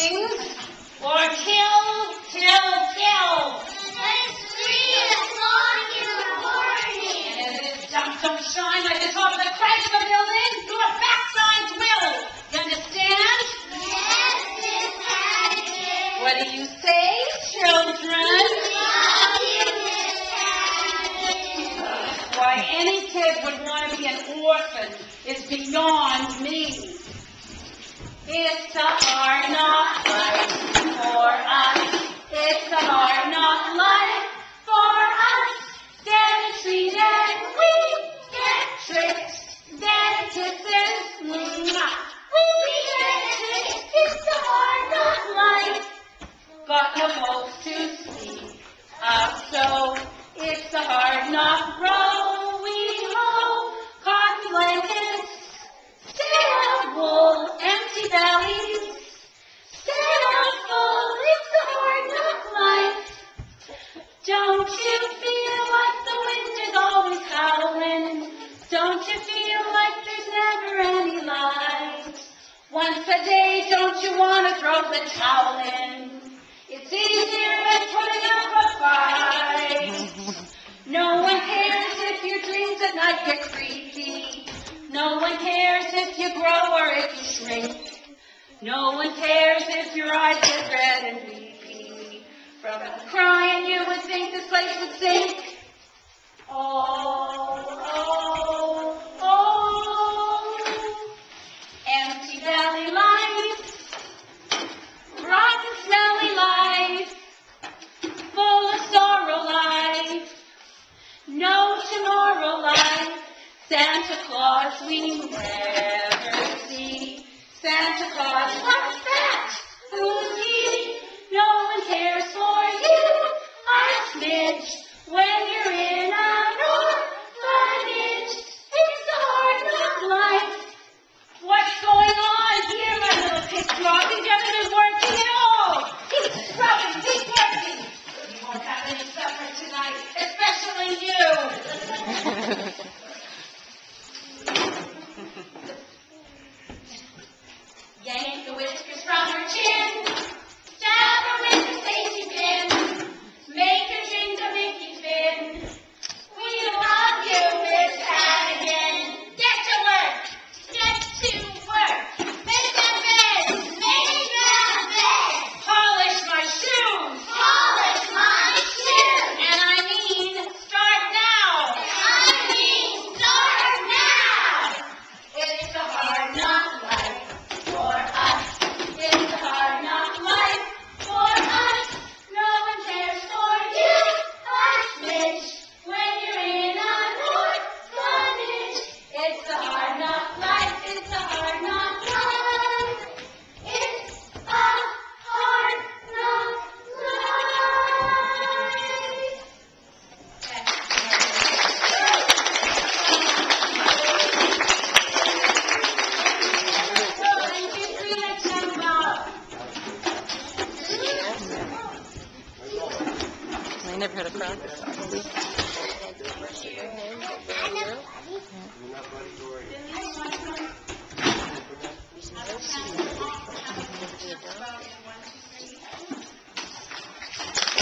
Or kill. It's 3 o'clock in the morning. And if this sun don't shine like the top of the crack of a building, your backsides will. You understand? Yes, Miss Hannigan. What do you say, children? Love you, Miss Hannigan. Why any kid would want to be an orphan is beyond me. It's a hard knock life for us. It's a hard knock life for us. Getting treated, we get tricked. Then kisses, mwah. We get tricked. It's a hard knock life. Got no folks to speak of, so it's a hard knock rowing home. Cotton blankets, sail wool, empty bellies, sail full. It's a hard knock life. Don't you feel like the wind is always howling? Don't you feel like there's never any light? Once a day, don't you want to throw the towel in? It's easier than putting up a fight. No one cares if your dreams at night get creepy. No one cares if you grow or if you shrink. No one cares if your eyes get red and weepy. From crying you would think this place would sink. Oh, empty valley life, rotten smelly life, full of sorrow life, no tomorrow life, Santa Claus we wear.